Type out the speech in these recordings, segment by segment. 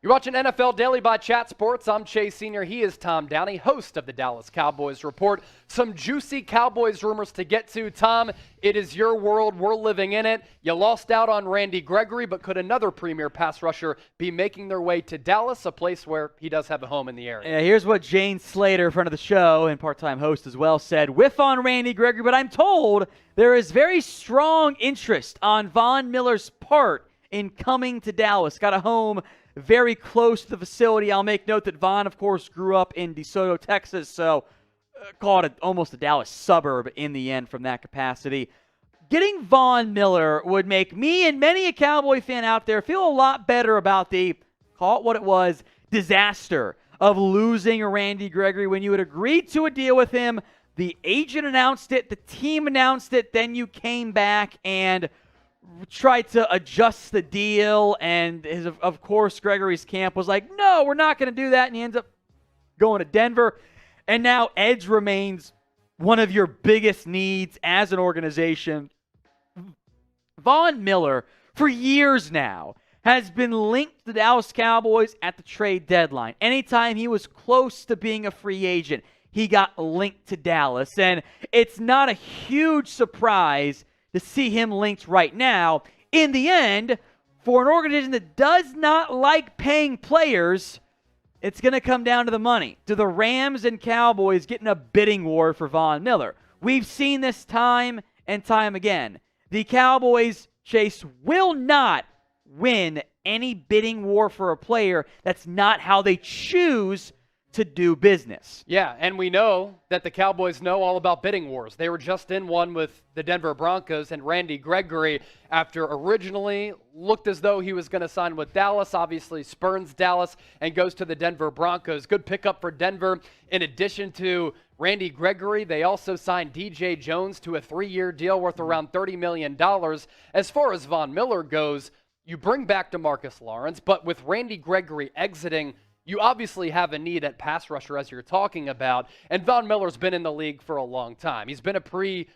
You're watching NFL Daily by Chat Sports. I'm Chase Sr. He is Tom Downey, host of the Dallas Cowboys Report. Some juicy Cowboys rumors to get to. Tom, it is your world. We're living in it. You lost out on Randy Gregory, but could another premier pass rusher be making their way to Dallas, a place where he does have a home in the area? Yeah, here's what Jane Slater, friend of the show and part-time host as well, said. Whiff on Randy Gregory, but I'm told there is very strong interest on Von Miller's part in coming to Dallas. Got a home very close to the facility. I'll make note that Von, of course, grew up in DeSoto, Texas, so call it almost a Dallas suburb in the end from that capacity. Getting Von Miller would make me and many a Cowboy fan out there feel a lot better about the, call it what it was, disaster of losing Randy Gregory. When you had agreed to a deal with him, the agent announced it, the team announced it, then you came back and tried to adjust the deal, and of course Gregory's camp was like, no, we're not going to do that, and he ends up going to Denver. And now edge remains one of your biggest needs as an organization. Von Miller, for years now, has been linked to the Dallas Cowboys at the trade deadline. Anytime he was close to being a free agent, he got linked to Dallas, and it's not a huge surprise to see him linked right now. In the end, for an organization that does not like paying players, it's going to come down to the money. Do the Rams and Cowboys get in a bidding war for Von Miller? We've seen this time and time again. The Cowboys, Chase, will not win any bidding war for a player. That's not how they choose to do business. Yeah, and we know that the Cowboys know all about bidding wars. They were just in one with the Denver Broncos, and Randy Gregory, after originally looked as though he was going to sign with Dallas, obviously spurns Dallas and goes to the Denver Broncos. Good pickup for Denver. In addition to Randy Gregory, they also signed DJ Jones to a 3-year deal worth around $30 million. As far as Von Miller goes, you bring back DeMarcus Lawrence, but with Randy Gregory exiting, you obviously have a need at pass rusher, as you're talking about, and Von Miller's been in the league for a long time. He's been a premier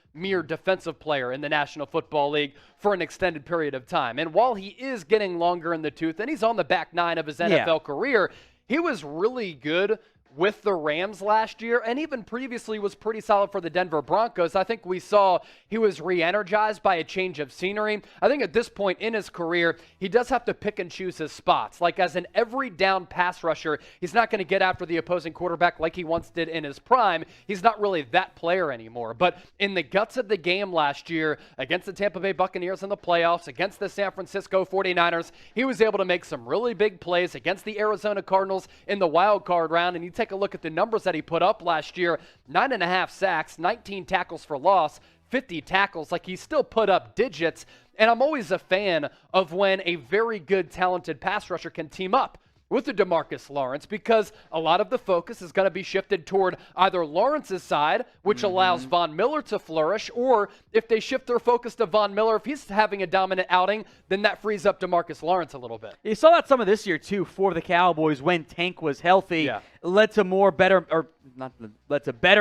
defensive player in the National Football League for an extended period of time. And while he is getting longer in the tooth, and he's on the back nine of his NFL career, he was really good with the Rams last year, and even previously was pretty solid for the Denver Broncos. I think we saw he was re-energized by a change of scenery. I think at this point in his career, he does have to pick and choose his spots. Like as an every down pass rusher, he's not going to get after the opposing quarterback like he once did in his prime. He's not really that player anymore. But in the guts of the game last year, against the Tampa Bay Buccaneers in the playoffs, against the San Francisco 49ers, he was able to make some really big plays against the Arizona Cardinals in the wild card round. And you take a look at the numbers that he put up last year, 9.5 sacks, 19 tackles for loss, 50 tackles. Like, he still put up digits. And I'm always a fan of when a very good, talented pass rusher can team up with the DeMarcus Lawrence, because a lot of the focus is going to be shifted toward either Lawrence's side, which allows Von Miller to flourish, or if they shift their focus to Von Miller, if he's having a dominant outing, then that frees up DeMarcus Lawrence a little bit. You saw that some of this year, too, for the Cowboys when Tank was healthy. Yeah. Led to better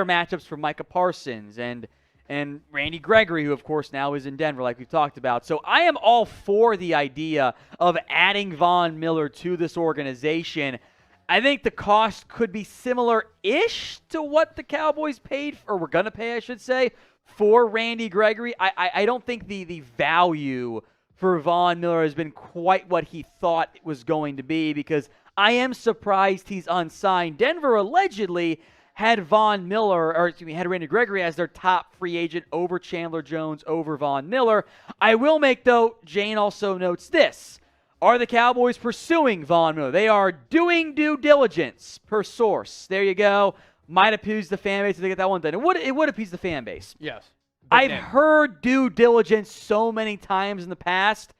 matchups for Micah Parsons and Randy Gregory, who, of course, now is in Denver, like we've talked about. So I am all for the idea of adding Von Miller to this organization. I think the cost could be similar-ish to what the Cowboys paid, or were going to pay, I should say, for Randy Gregory. I don't think the value for Von Miller has been quite what he thought it was going to be, because I am surprised he's unsigned. Denver allegedly had Randy Gregory as their top free agent over Chandler Jones, over Von Miller. I will make, though, Jane also notes this. Are the Cowboys pursuing Von Miller? They are doing due diligence, per source. There you go. Might appease the fan base if they get that one done. It would appease the fan base. Yes. I've heard due diligence so many times in the past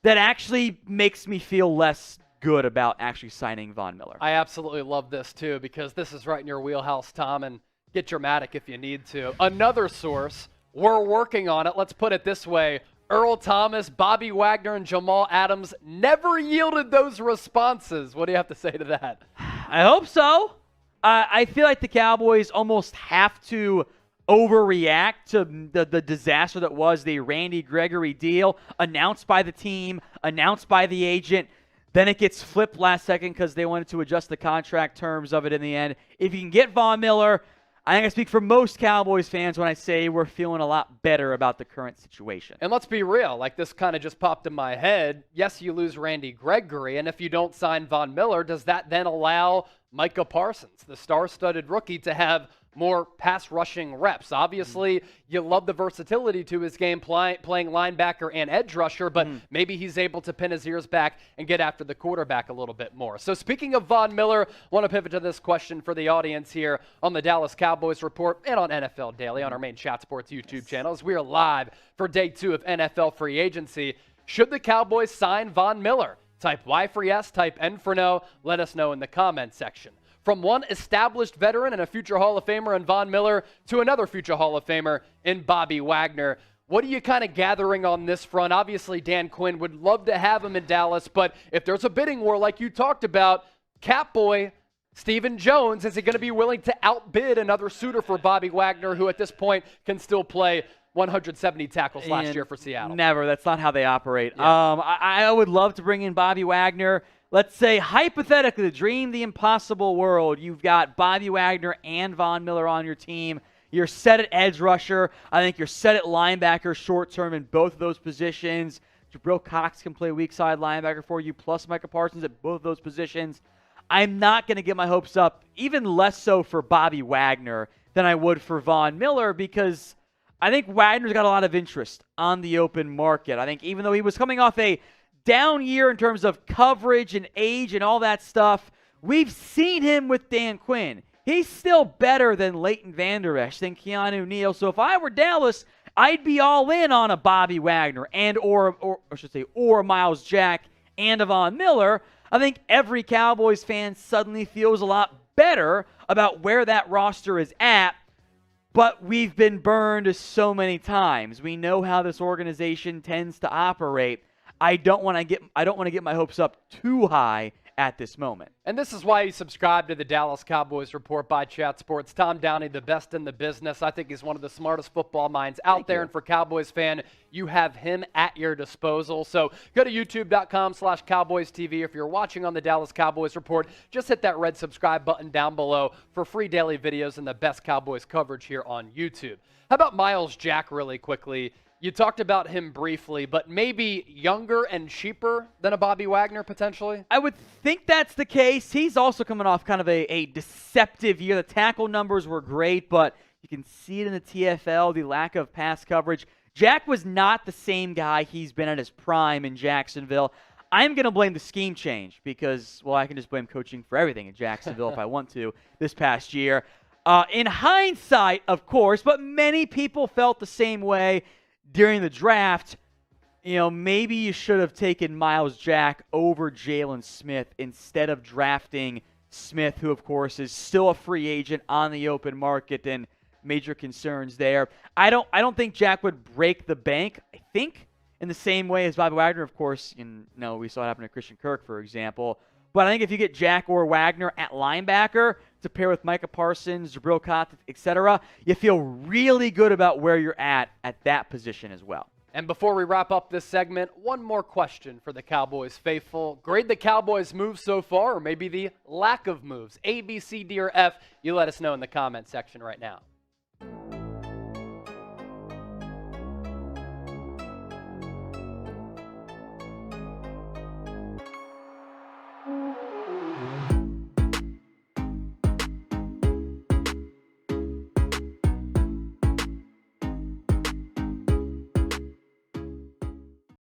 that actually makes me feel less good about actually signing Von Miller. I absolutely love this too, because this is right in your wheelhouse, Tom, and get dramatic if you need to. Another source, we're working on it. Let's put it this way. Earl Thomas, Bobby Wagner, and Jamal Adams never yielded those responses. What do you have to say to that? I hope so. I feel like the Cowboys almost have to overreact to the disaster that was the Randy Gregory deal, announced by the team, announced by the agent. Then it gets flipped last second because they wanted to adjust the contract terms of it in the end. If you can get Von Miller, I think I speak for most Cowboys fans when I say we're feeling a lot better about the current situation. And let's be real, like this kind of just popped in my head. Yes, you lose Randy Gregory, and if you don't sign Von Miller, does that then allow Micah Parsons, the star-studded rookie, to have more pass rushing reps? Obviously, you love the versatility to his game playing linebacker and edge rusher, but maybe he's able to pin his ears back and get after the quarterback a little bit more. So speaking of Von Miller, I want to pivot to this question for the audience here on the Dallas Cowboys Report and on NFL Daily on our main Chat Sports YouTube channels. We are live for day 2 of NFL free agency. Should the Cowboys sign Von Miller? Type Y for yes, type N for no. Let us know in the comment section. From one established veteran and a future Hall of Famer in Von Miller to another future Hall of Famer in Bobby Wagner, what are you kind of gathering on this front? Obviously, Dan Quinn would love to have him in Dallas, but if there's a bidding war like you talked about, Catboy Stephen Jones, is he going to be willing to outbid another suitor for Bobby Wagner, who at this point can still play 170 tackles last year for Seattle? Never. That's not how they operate. Yeah. I would love to bring in Bobby Wagner. Let's say, hypothetically, dream the impossible world. You've got Bobby Wagner and Von Miller on your team. You're set at edge rusher. I think you're set at linebacker short term in both of those positions. Jabril Cox can play weak side linebacker for you, plus Micah Parsons at both of those positions. I'm not going to get my hopes up, even less so for Bobby Wagner than I would for Von Miller, because I think Wagner's got a lot of interest on the open market. I think even though he was coming off a down year in terms of coverage and age and all that stuff, we've seen him with Dan Quinn. He's still better than Leighton Vander Esch, than Keanu Neal. So if I were Dallas, I'd be all in on a Bobby Wagner or Myles Jack and a Von Miller. I think every Cowboys fan suddenly feels a lot better about where that roster is at. But we've been burned so many times. We know how this organization tends to operate. I don't want to get my hopes up too high at this moment. And this is why you subscribe to the Dallas Cowboys Report by Chat Sports. Tom Downey, the best in the business. I think he's one of the smartest football minds out there. And for Cowboys fan, you have him at your disposal. So go to youtube.com/Cowboys TV. If you're watching on the Dallas Cowboys Report, just hit that red subscribe button down below for free daily videos and the best Cowboys coverage here on YouTube. How about Myles Jack really quickly? You talked about him briefly, but maybe younger and cheaper than a Bobby Wagner potentially? I would think that's the case. He's also coming off kind of a deceptive year. The tackle numbers were great, but you can see it in the TFL, the lack of pass coverage. Jack was not the same guy he's been at his prime in Jacksonville. I'm going to blame the scheme change because, well, I can just blame coaching for everything in Jacksonville if I want to this past year. In hindsight, of course, but many people felt the same way during the draft. You know, maybe you should have taken Myles Jack over Jalen Smith instead of drafting Smith, who, of course, is still a free agent on the open market, and major concerns there. I don't think Jack would break the bank, I think, in the same way as Bobby Wagner, of course. We saw it happen to Christian Kirk, for example. But I think if you get Jack or Wagner at linebacker to pair with Micah Parsons, Jabril Cox, etc., you feel really good about where you're at that position as well. And before we wrap up this segment, one more question for the Cowboys faithful. Grade the Cowboys' moves so far, or maybe the lack of moves. A, B, C, D, or F? You let us know in the comment section right now.